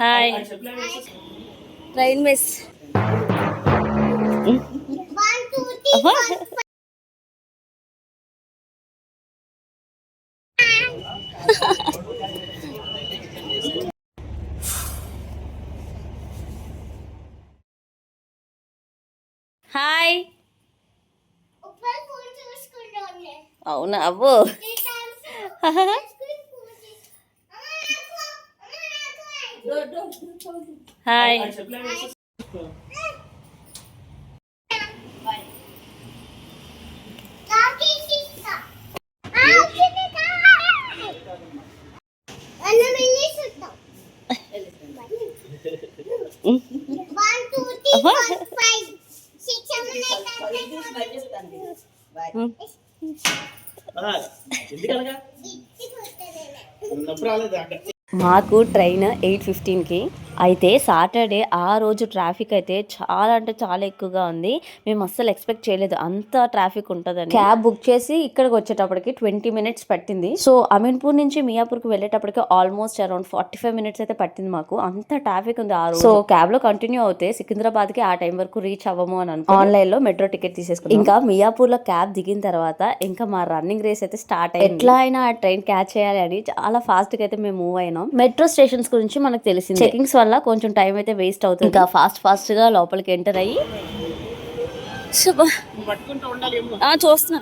Hi. Train miss. Hi. అవునా అవ్వు. Hi. మాకు ట్రైన్ 8:15కి అయితే సాటర్డే ఆ రోజు ట్రాఫిక్ అయితే చాలా అంటే చాలా ఎక్కువగా ఉంది. మేము అస్సలు ఎక్స్పెక్ట్ చేయలేదు అంత ట్రాఫిక్ ఉంటుందని. క్యాబ్ బుక్ చేసి ఇక్కడికి వచ్చేటప్పటికి 20 minutes పట్టింది. సో అమీన్పూర్ నుంచి మియాపూర్కి వెళ్ళేటప్పటికి ఆల్మోస్ట్ అరౌండ్ 45 minutes అయితే పట్టింది మాకు. అంత ట్రాఫిక్ ఉంది ఆ రోజు. సో క్యాబ్ లో కంటిన్యూ అవుతే సికింద్రాబాద్ కి ఆ టైం వరకు రీచ్ అవ్వము అని అనుకో ఆన్లైన్ లో మెట్రో టికెట్ తీసేసుకున్నాం. ఇంకా మియాపూర్ లో క్యాబ్ దిగిన తర్వాత ఇంకా మా రన్నింగ్ రేస్ అయితే స్టార్ట్ అయ్యింది. ఎట్లా అయినా ఆ ట్రైన్ క్యాచ్ చేయాలి అని చాలా ఫాస్ట్ గా అయితే మేము మూవ్ అయినాం. మెట్రో స్టేషన్స్ గురించి మనకు తెలిసింది. చెకింగ్స్ వల్ల కొంచెం టైం అయితే వేస్ట్ అవుతుంది. ఇంకా ఫాస్ట్ గా లోపలికి ఎంటర్ అయ్యి చూస్తున్నా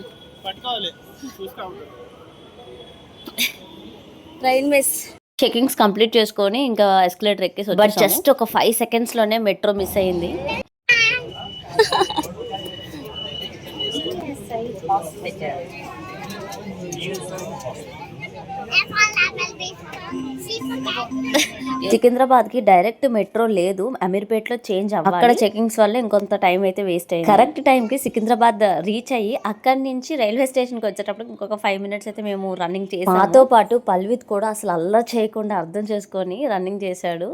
ట్రైన్ మిస్. చెకింగ్స్ కంప్లీట్ చేసుకొని ఇంకా ఎస్కలేటర్ ఎక్కేసి బట్ జస్ట్ ఒక 5 seconds లోనే మెట్రో మిస్ అయింది. సికింద్రాబాద్ కి డైరెక్ట్ మెట్రో లేదు, అమీర్పేట్ లో చేంజ్ అవ్వాలి. అక్కడ చెకింగ్స్ వల్ల ఇంకొంత టైం అయితే వేస్ట్ అయింది. కరెక్ట్ టైం కి సికింద్రాబాద్ రీచ్ అయ్యి అక్కడి నుంచి రైల్వే స్టేషన్ కి వచ్చేటప్పుడు ఇంకొక 5 minutes అయితే మేము రన్నింగ్ చేసాము. మాతో పాటు పల్విత్ కూడా అసలు అల్లరి చేయకుండా అర్థం చేసుకొని రన్నింగ్ చేశాడు.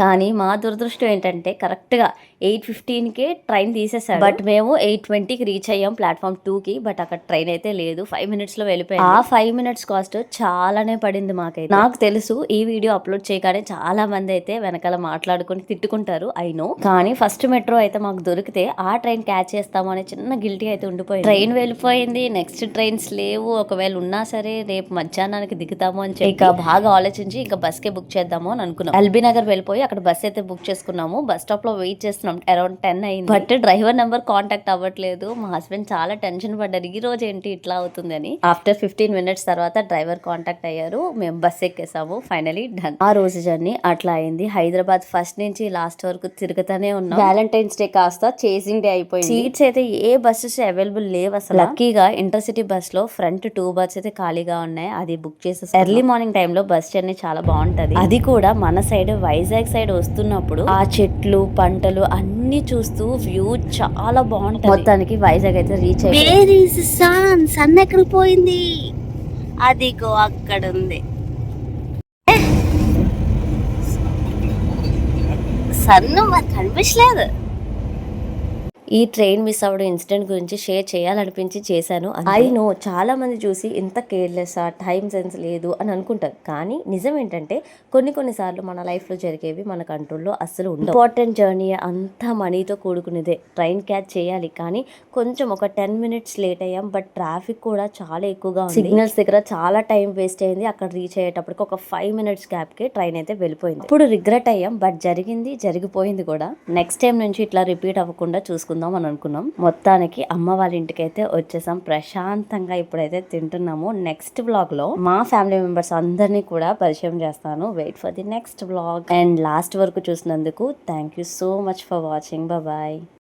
కానీ మా దురదృష్టం ఏంటంటే కరెక్ట్గా 8:15కే ట్రైన్ తీసేసాడు. బట్ మేము 8:20కి రీచ్ అయ్యాం ప్లాట్ఫామ్ 2కి. బట్ అక్కడ ట్రైన్ అయితే లేదు, 5 minutes లో వెళ్ళిపోయాం. ఆ 5 minutes కాస్ట్ చాలానే పడింది మాకైతే. నాకు తెలుసు ఈ వీడియో అప్లోడ్ చేయగానే చాలా మంది అయితే వెనకాల మాట్లాడుకొని తిట్టుకుంటారు, ఐ నో. కానీ ఫస్ట్ మెట్రో అయితే మాకు దొరికితే ఆ ట్రైన్ క్యాచ్ చేస్తాము అనే చిన్న గిల్టీ అయితే ఉండిపోయింది. ట్రైన్ వెళ్ళిపోయింది, నెక్స్ట్ ట్రైన్స్ లేవు, ఒకవేళ ఉన్నా సరే రేపు మధ్యాహ్నానికి దిగుతాము అని చెప్పి ఇక బాగా ఆలోచించి ఇంకా బస్కే బుక్ చేద్దాము అని అనుకున్నాం. ఎల్బీ నగర్ వెళ్ళిపోయి అక్కడ బస్ అయితే బుక్ చేసుకున్నాము. బస్ స్టాప్ లో వెయిట్ చేస్తున్నాం, అరౌండ్ 10 అయింది. బట్ డ్రైవర్ నెంబర్ కాంటాక్ట్ అవ్వట్లేదు. మా హస్బెండ్ చాలా టెన్షన్ పడ్డారు, ఈ రోజు ఏంటి ఇట్లా అవుతుంది అని. ఆఫ్టర్ 15 minutes తర్వాత డ్రైవర్ కాంటాక్ట్ అయ్యారు, మేము బస్ ఎక్కేసాము. Finally done. ఆ రోజు జర్నీ అట్లా అయింది. హైదరాబాద్ ఫస్ట్ నుంచి లాస్ట్ వరకు తిరుగుతూనే ఉన్నాం. వ్యాలంటైన్స్ డే కాస్త చేసింగ్ డే అయిపోయింది. సీట్స్ అయితే ఏ బస్సెస్ అవైలబుల్ లేవు అసలు. లక్కీగా ఇంటర్సిటీ బస్ లో ఫ్రంట్ 2 berths అయితే ఖాళీగా ఉన్నాయి, అది బుక్ చేసేసి. ఎర్లీ మార్నింగ్ టైమ్ లో బస్ జర్నీ చాలా బాగుంటది. అది కూడా మన సైడ్ వైజాగ్ సైడ్ వస్తున్నప్పుడు ఆ చెట్లు పంటలు అన్ని చూస్తూ వ్యూ చాలా బాగుంటుంది. మొత్తానికి వైజాగ్ అయితే రీచ్ అయ్యింది. సన్ ఎక్కడ పోయింది, అదిగో అక్కడ ఉంది. సన్ను మరి కనిపించలేదు. ఈ ట్రైన్ మిస్ అవ్వడం ఇన్సిడెంట్ గురించి షేర్ చేయాలనిపించి చేశాను. ఐ నో చాలా మంది చూసి ఇంత కేర్లెస్, టైం సెన్స్ లేదు అని అనుకుంటారు. కానీ నిజం ఏంటంటే కొన్నిసార్లు మన లైఫ్లో జరిగేవి మన కంట్రోల్లో అస్సలు ఉండవు. ఇంపార్టెంట్ జర్నీ అంతా మనీతో కూడుకునేదే. ట్రైన్ క్యాచ్ చేయాలి కానీ కొంచెం ఒక 10 minutes లేట్ అయ్యాం. బట్ ట్రాఫిక్ కూడా చాలా ఎక్కువగా ఉంది. సిగ్నల్స్ దగ్గర చాలా టైం వేస్ట్ అయింది. అక్కడ రీచ్ అయ్యేటప్పటికి ఒక 5 minutes గ్యాప్కి ట్రైన్ అయితే వెళ్ళిపోయింది. ఇప్పుడు రిగ్రెట్ అయ్యాం, బట్ జరిగింది జరిగిపోయింది కూడా. నెక్స్ట్ టైం నుంచి ఇట్లా రిపీట్ అవ్వకుండా చూసుకుందాం అని అనుకున్నాం. మొత్తానికి అమ్మ వాళ్ళ ఇంటికి అయితే వచ్చేసాం. ప్రశాంతంగా ఇప్పుడైతే తింటున్నాము. నెక్స్ట్ వ్లాగ్ లో మా ఫ్యామిలీ మెంబర్స్ అందరినీ కూడా పరిచయం చేస్తాను. Wait for the next vlog. And last వరకు చూసినందుకు thank you so much for watching. Bye.